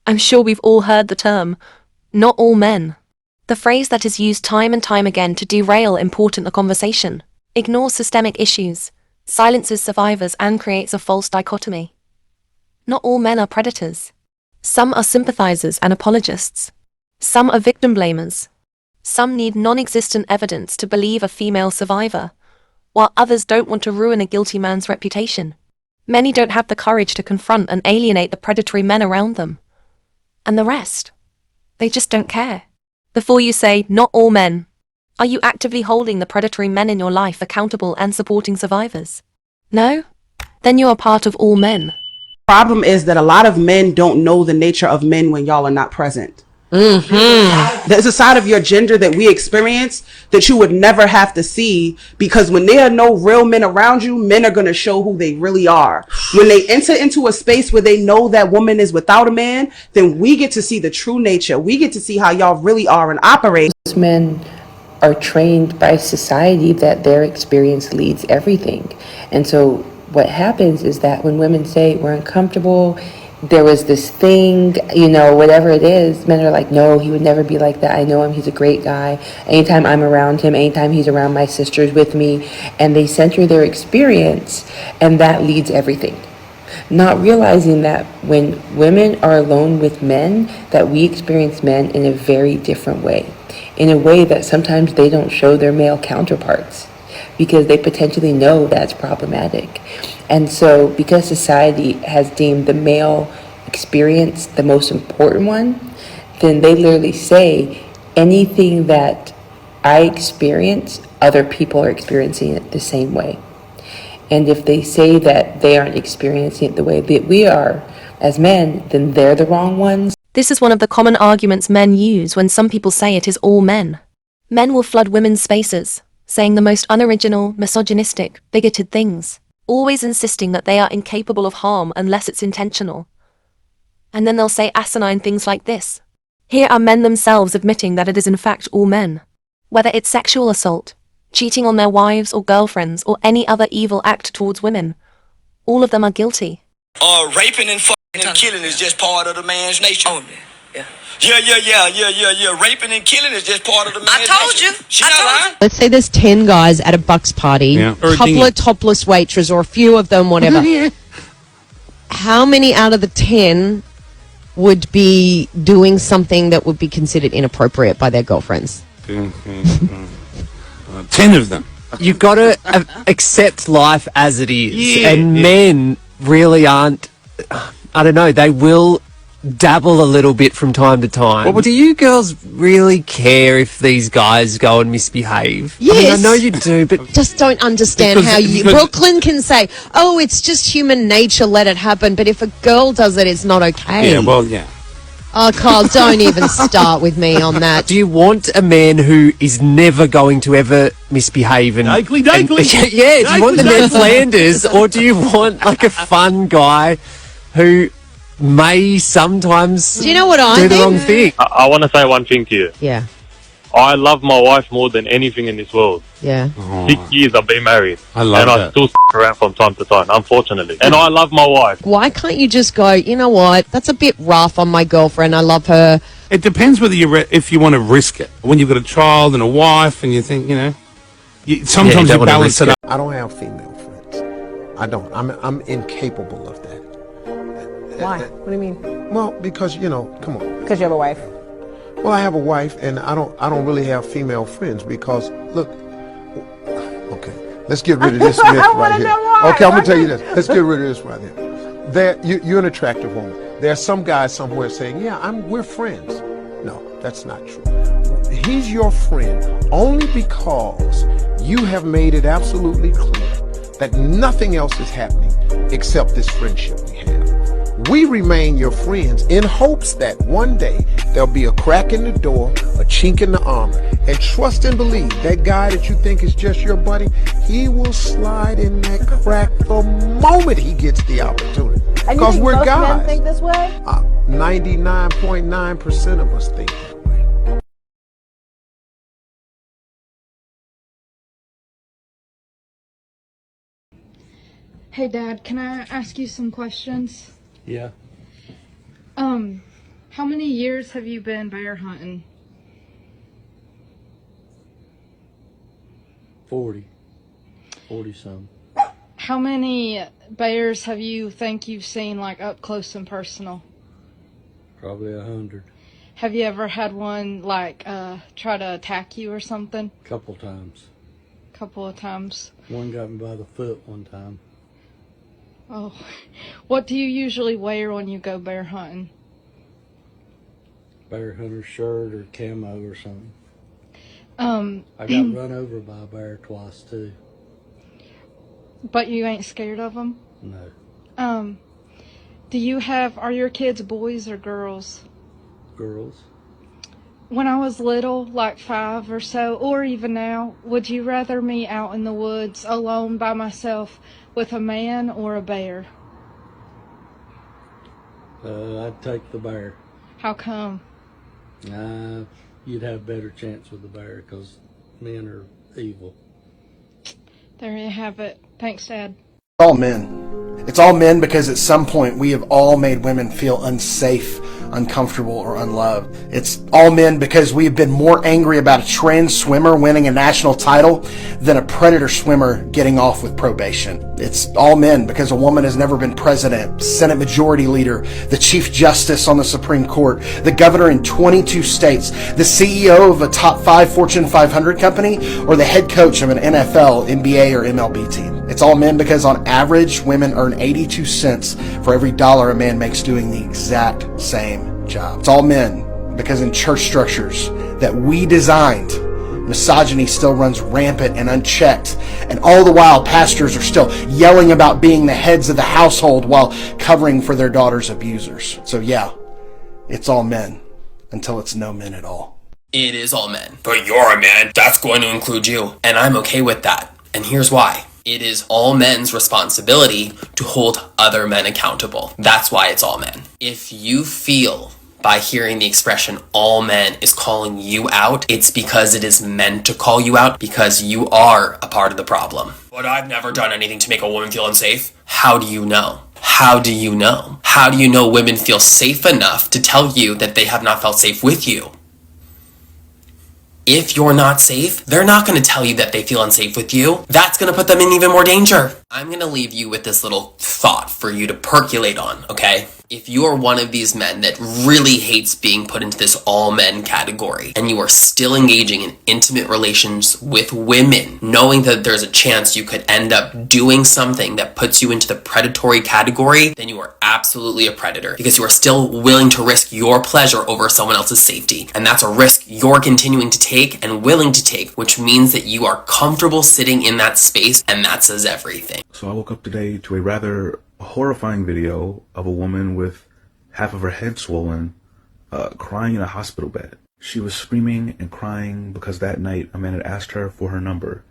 I'm sure we've all heard the term, not all men. The phrase that is used time and time again to derail important conversation, ignores systemic issues, silences survivors and creates a false dichotomy. Not all men are predators. Some are sympathizers and apologists. Some are victim blamers. Some need non-existent evidence to believe a female survivor, while others don't want to ruin a guilty man's reputation. Many don't have the courage to confront and alienate the predatory men around them. And the rest? They just don't care. Before you say, not all men, are you actively holding the predatory men in your life accountable and supporting survivors? No? Then you are part of all men. Problem is that a lot of men don't know the nature of men when y'all are not present. There's a side of your gender that we experience that you would never have to see, because when there are no real men around you, men are going to show who they really are. When they enter into a space where they know that woman is without a man, then we get to see the true nature. We get to see how y'all really are and operate. Most men are trained by society that their experience leads everything. And so what happens is that when women say we're uncomfortable, there was this thing, whatever it is, men are like, no, he would never be like that. I know him. He's a great guy. Anytime I'm around him, anytime he's around my sisters with me, and they center their experience, and that leads everything. Not realizing that when women are alone with men, that we experience men in a very different way, in a way that sometimes they don't show their male counterparts, because they potentially know that's problematic. And so because society has deemed the male experience the most important one, then they literally say anything that I experience, other people are experiencing it the same way. And if they say that they aren't experiencing it the way that we are as men, then they're the wrong ones. This is one of the common arguments men use when some people say it is all men. Men will flood women's spaces, saying the most unoriginal, misogynistic, bigoted things, always insisting that they are incapable of harm unless it's intentional. And then they'll say asinine things like this. Here are men themselves admitting that it is in fact all men. Whether it's sexual assault, cheating on their wives or girlfriends, or any other evil act towards women, all of them are guilty. Raping and fucking and killing is just part of the man's nature. Oh, yeah. Yeah. Raping and killing is just part of the man's nature. I told you. She not lying. Let's say there's 10 guys at a Bucks party, or a couple dinghy. of topless waitresses, or a few of them, whatever. How many out of the 10 would be doing something that would be considered inappropriate by their girlfriends? 10 of them. You've got to accept life as it is. Yeah, and men really aren't, I don't know, they will dabble a little bit from time to time. Do you girls really care if these guys go and misbehave? Yes. I know you do, but Just don't understand how Brooklyn can say, oh, it's just human nature, let it happen. But if a girl does it, it's not okay. Yeah, well, yeah. Oh, Carl, don't even start with me on that. do you want a man who is never going to ever misbehave? And, Dakley. yeah, do you want the Ned Flanders, or do you want like a fun guy who may sometimes Do you know what I do the think? wrong thing? I want to say one thing to you. Yeah, I love my wife more than anything in this world. yeah. 6 years I've been married. I love and I that. still around from time to time, unfortunately. And I love my wife. Why can't you just go, you know what, that's a bit rough on my girlfriend, I love her. It depends whether if you want to risk it. When you've got a child and a wife and you think, sometimes you don't wanna balance risk it up. I don't have female friends. I don't. I'm incapable of that. Why? What do you mean? Well, because come on. Because you have a wife. Well, I have a wife, and I don't really have female friends because look. Okay, let's get rid of this myth right here. Okay, I'm gonna tell you this. Let's get rid of this right here. You're an attractive woman. There's some guy somewhere saying, "Yeah, we're friends." No, that's not true. He's your friend only because you have made it absolutely clear that nothing else is happening except this friendship we have. We remain your friends in hopes that one day there'll be a crack in the door, a chink in the armor, and trust and believe that guy that you think is just your buddy, he will slide in that crack the moment he gets the opportunity. Because we're most guys. Men think this way? 99.9% of us think that way. Hey Dad, can I ask you some questions? Yeah. How many years have you been bear hunting? 40 some. How many bears have you think you've seen like up close and personal? Probably 100. Have you ever had one like try to attack you or something? Couple times. Couple of times. One got me by the foot one time. Oh, what do you usually wear when you go bear hunting? Bear hunter shirt or camo or something. I got run over by a bear twice too. But you ain't scared of them? No. Are your kids boys or girls? Girls. When I was little, like 5 or so, or even now, would you rather me out in the woods alone by myself with a man or a bear? I'd take the bear. How come? You'd have a better chance with the bear because men are evil. There you have it. Thanks, Dad. All men. It's all men because at some point we have all made women feel unsafe, uncomfortable, or unloved. It's all men because we have been more angry about a trans swimmer winning a national title than a predator swimmer getting off with probation. It's all men because a woman has never been president, Senate Majority Leader, the Chief Justice on the Supreme Court, the governor in 22 states, the CEO of a top 5 Fortune 500 company, or the head coach of an NFL, NBA, or MLB team. It's all men because on average, women earn 82 cents for every dollar a man makes doing the exact same job. It's all men because in church structures that we designed, misogyny still runs rampant and unchecked, and all the while pastors are still yelling about being the heads of the household while covering for their daughters' abusers. So yeah, it's all men until it's no men at all. It is all men. But you're a man. That's going to include you. And I'm okay with that. And here's why. It is all men's responsibility to hold other men accountable. That's why it's all men. If you feel by hearing the expression all men is calling you out, it's because it is meant to call you out because you are a part of the problem. But I've never done anything to make a woman feel unsafe. How do you know? How do you know? How do you know women feel safe enough to tell you that they have not felt safe with you? If you're not safe, they're not going to tell you that they feel unsafe with you. That's going to put them in even more danger. I'm going to leave you with this little thought for you to percolate on, okay? If you are one of these men that really hates being put into this all men category, and you are still engaging in intimate relations with women, knowing that there's a chance you could end up doing something that puts you into the predatory category, then you are absolutely a predator because you are still willing to risk your pleasure over someone else's safety. And that's a risk you're continuing to take and willing to take, which means that you are comfortable sitting in that space, and that says everything. So I woke up today to a rather horrifying video of a woman with half of her head swollen, crying in a hospital bed. She was screaming and crying because that night a man had asked her for her number,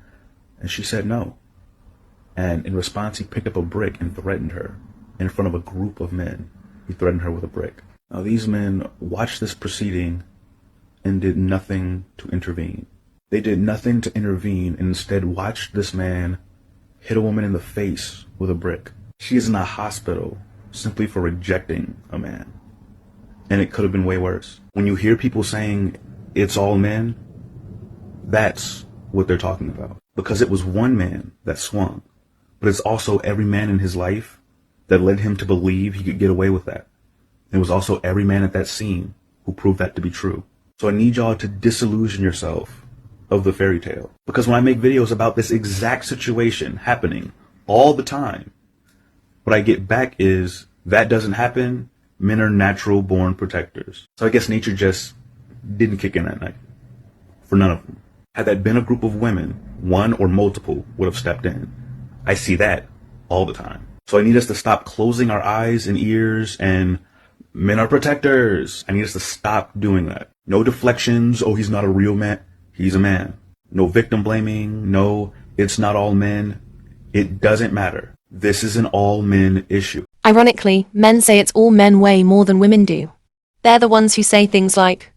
and she said no. And in response, he picked up a brick and threatened her in front of a group of men. He threatened her with a brick. Now these men watched this proceeding and did nothing to intervene. They did nothing to intervene and instead watched this man hit a woman in the face with a brick. She is in a hospital simply for rejecting a man. And it could have been way worse. When you hear people saying it's all men, that's what they're talking about. Because it was one man that swung, but it's also every man in his life that led him to believe he could get away with that. It was also every man at that scene who proved that to be true. So I need y'all to disillusion yourself of the fairy tale. Because when I make videos about this exact situation happening all the time, what I get back is that doesn't happen. Men are natural born protectors. So I guess nature just didn't kick in that night. For none of them. Had that been a group of women, one or multiple would have stepped in. I see that all the time. So I need us to stop closing our eyes and ears and men are protectors. I need us to stop doing that. No deflections. Oh, he's not a real man. He's a man. No victim blaming. No, it's not all men. It doesn't matter. This is an all men issue. Ironically, men say it's all men way more than women do. They're the ones who say things like,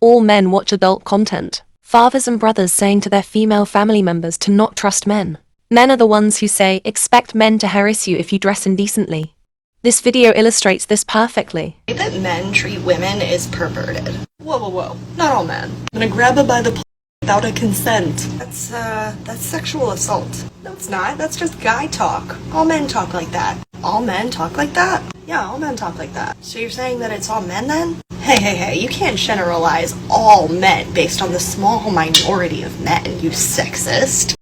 all men watch adult content. Fathers and brothers saying to their female family members to not trust men. Men are the ones who say, expect men to harass you if you dress indecently. This video illustrates this perfectly. The way that men treat women is perverted. Whoa, whoa, whoa. Not all men. I'm gonna grab her by the without a consent. That's sexual assault. No, it's not. That's just guy talk. All men talk like that. All men talk like that? Yeah, all men talk like that. So you're saying that it's all men then? Hey, you can't generalize all men based on the small minority of men, you sexist.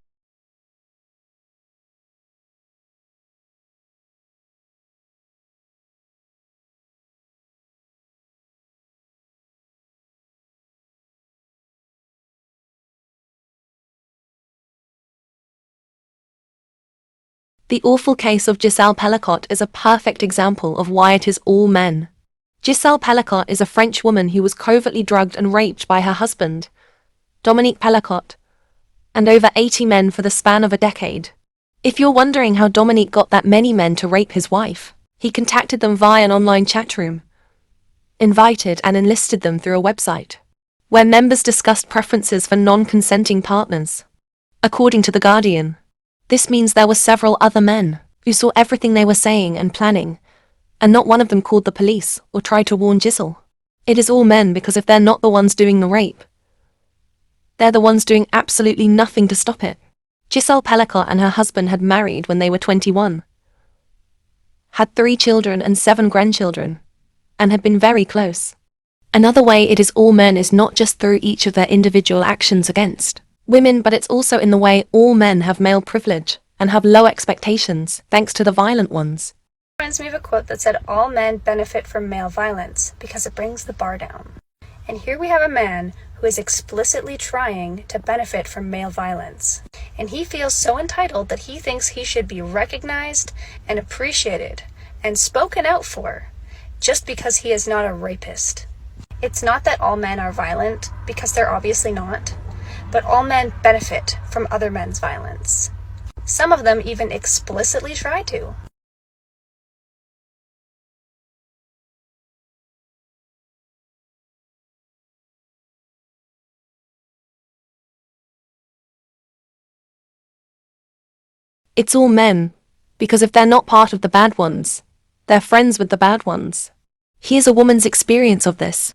The awful case of Giselle Pellicot is a perfect example of why it is all men. Giselle Pellicot is a French woman who was covertly drugged and raped by her husband, Dominique Pellicot, and over 80 men for the span of a decade. If you're wondering how Dominique got that many men to rape his wife, he contacted them via an online chat room, invited and enlisted them through a website, where members discussed preferences for non-consenting partners. According to The Guardian, this means there were several other men who saw everything they were saying and planning, and not one of them called the police or tried to warn Giselle. It is all men because if they're not the ones doing the rape, they're the ones doing absolutely nothing to stop it. Giselle Pellicot and her husband had married when they were 21, had 3 children and 7 grandchildren, and had been very close. Another way it is all men is not just through each of their individual actions against women, but it's also in the way all men have male privilege and have low expectations thanks to the violent ones. Reminds me of a quote that said, all men benefit from male violence because it brings the bar down. And here we have a man who is explicitly trying to benefit from male violence. And he feels so entitled that he thinks he should be recognized and appreciated and spoken out for just because he is not a rapist. It's not that all men are violent, because they're obviously not, but all men benefit from other men's violence. Some of them even explicitly try to. It's all men, because if they're not part of the bad ones, they're friends with the bad ones. Here's a woman's experience of this.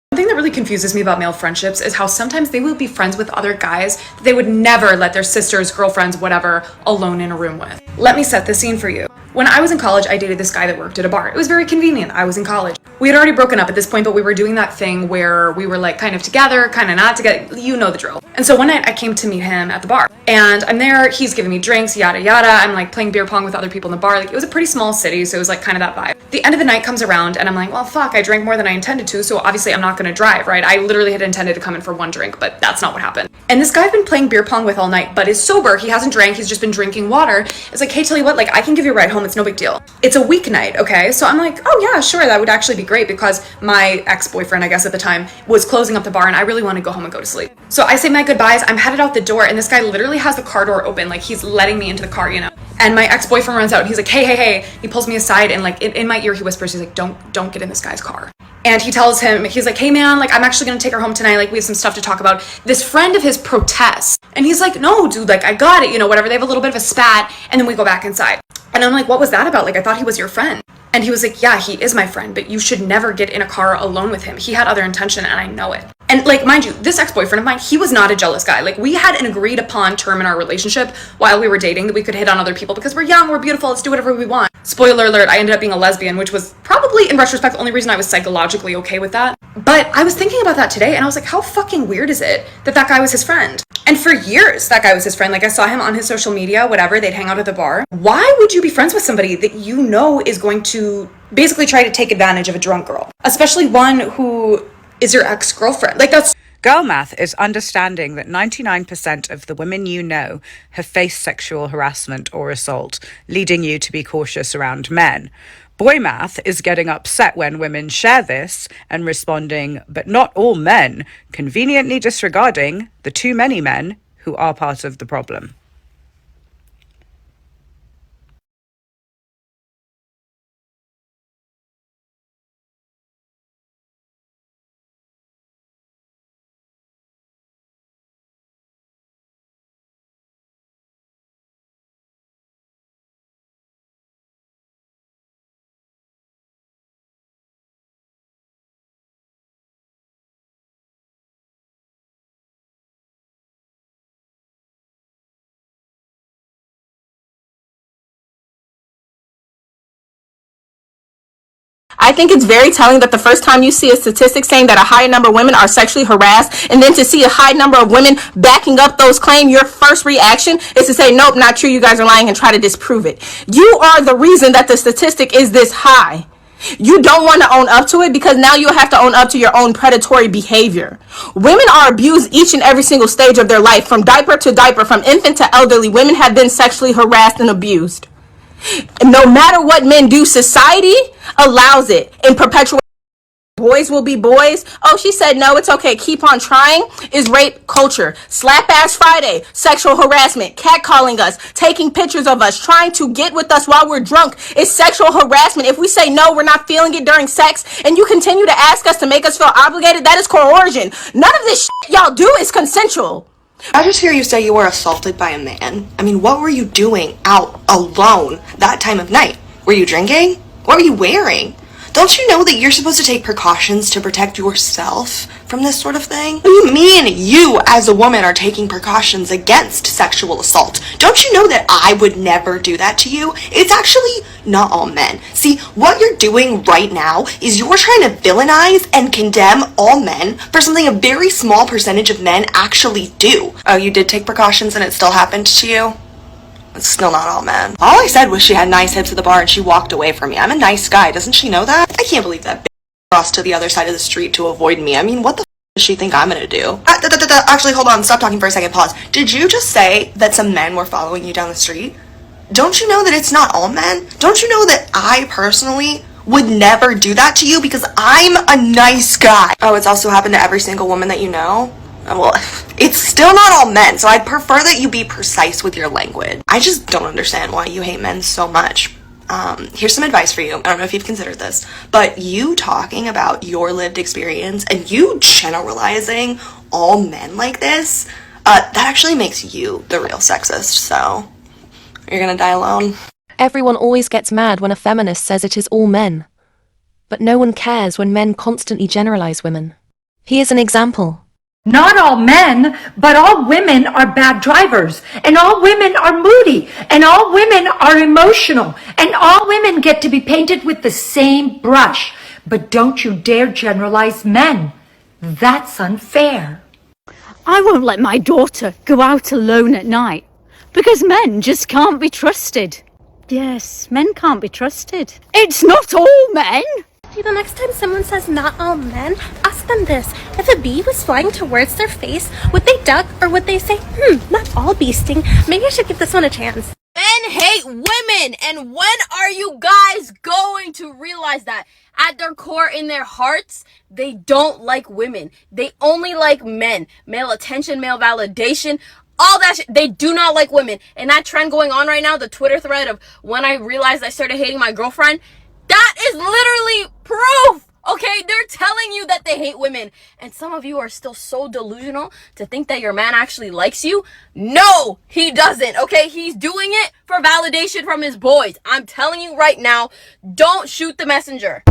One thing that really confuses me about male friendships is how sometimes they will be friends with other guys that they would never let their sisters, girlfriends, whatever, alone in a room with. Let me set the scene for you. When I was in college, I dated this guy that worked at a bar. It was very convenient. I was in college. We had already broken up at this point, but we were doing that thing where we were like kind of together, kind of not together. You know the drill. And so one night I came to meet him at the bar, and I'm there, he's giving me drinks, yada yada. I'm like playing beer pong with other people in the bar. Like, it was a pretty small city, so it was like kind of that vibe. The end of the night comes around and I'm like, well, fuck, I drank more than I intended to, so obviously I'm not gonna drive, right? I literally had intended to come in for one drink, but that's not what happened. And this guy I've been playing beer pong with all night, but is sober. He hasn't drank, he's just been drinking water. It's like, hey, tell you what, like, I can give you a ride home, it's no big deal. It's a weeknight, okay? So I'm like, oh yeah, sure, that would actually be great, because my ex-boyfriend, I guess at the time, was closing up the bar and I really want to go home and go to sleep. So I say my goodbyes, I'm headed out the door, and this guy literally has the car door open, like he's letting me into the car, you know? And my ex-boyfriend runs out and he's like, hey. He pulls me aside and like in my ear he whispers, he's like, don't get in this guy's car. And he tells him, he's like, hey man, like I'm actually gonna take her home tonight, like we have some stuff to talk about. This friend of his protests. And he's like, no dude, like I got it, you know, whatever. They have a little bit of a spat and then we go back inside. And I'm like, what was that about? Like I thought he was your friend. And he was like, yeah, he is my friend, but you should never get in a car alone with him. He had other intention and I know it. And like, mind you, this ex-boyfriend of mine, he was not a jealous guy. Like we had an agreed upon term in our relationship while we were dating that we could hit on other people because we're young, we're beautiful, let's do whatever we want. Spoiler alert, I ended up being a lesbian, which was probably in retrospect the only reason I was psychologically okay with that. But I was thinking about that today and I was like, how fucking weird is it that that guy was his friend? And for years, that guy was his friend. Like I saw him on his social media, whatever, they'd hang out at the bar. Why would you be friends with somebody that you know is going to basically try to take advantage of a drunk girl? Especially one who is your ex-girlfriend. Like that's... Girl math is understanding that 99% of the women you know have faced sexual harassment or assault, leading you to be cautious around men. Boy math is getting upset when women share this and responding, but not all men, conveniently disregarding the too many men who are part of the problem. I think it's very telling that the first time you see a statistic saying that a higher number of women are sexually harassed, and then to see a high number of women backing up those claims, your first reaction is to say, nope, not true, you guys are lying, and try to disprove it. You are the reason that the statistic is this high. You don't want to own up to it because now you'll have to own up to your own predatory behavior. Women are abused each and every single stage of their life, from diaper to diaper, from infant to elderly. Women have been sexually harassed and abused. No matter what men do, society allows it and perpetuates. Boys will be boys. Oh, she said no, it's okay, keep on trying, is rape culture. Slap ass Friday, sexual harassment. Catcalling us, taking pictures of us, trying to get with us while we're drunk is sexual harassment. If we say no, we're not feeling it during sex, and you continue to ask us to make us feel obligated, that is coercion. None of this shit y'all do is consensual. I just hear you say you were assaulted by a man. I mean, what were you doing out alone that time of night? Were you drinking? What were you wearing? Don't you know that you're supposed to take precautions to protect yourself from this sort of thing? What do you mean you, as a woman, are taking precautions against sexual assault? Don't you know that I would never do that to you? It's actually not all men. See, what you're doing right now is you're trying to villainize and condemn all men for something a very small percentage of men actually do. Oh, you did take precautions and it still happened to you? It's still not all men. All I said was she had nice hips at the bar and she walked away from me. I'm a nice guy. Doesn't she know that? I can't believe that bitch crossed to the other side of the street to avoid me. I mean, what the does she think I'm gonna do? Actually, hold on. Stop talking for a second. Pause. Did you just say that some men were following you down the street? Don't you know that it's not all men? Don't you know that I personally would never do that to you because I'm a nice guy? Oh, it's also happened to every single woman that you know? Well, it's still not all men, so I'd prefer that you be precise with your language. I just don't understand why you hate men so much. Here's some advice for you. I don't know if you've considered this, but you talking about your lived experience and you generalizing all men like this, that actually makes you the real sexist, so you're gonna die alone. Everyone always gets mad when a feminist says it is all men. But no one cares when men constantly generalize women. Here's an example. Not all men, but all women are bad drivers, and all women are moody, and all women are emotional, and all women get to be painted with the same brush. But don't you dare generalize men. That's unfair. I won't let my daughter go out alone at night, because men just can't be trusted. Yes, men can't be trusted. It's not all men! The next time someone says not all men, ask them this. If a bee was flying towards their face, would they duck or would they say, not all bee sting. Maybe I should give this one a chance. Men hate women, and when are you guys going to realize that? At their core, in their hearts, they don't like women. They only like men. Male attention, male validation, all that shit. They do not like women. And that trend going on right now, the Twitter thread of when I realized I started hating my girlfriend, that is literally proof. Okay, they're telling you that they hate women. And some of you are still so delusional to think that your man actually likes you. No, he doesn't. Okay, he's doing it for validation from his boys. I'm telling you right now, don't shoot the messenger.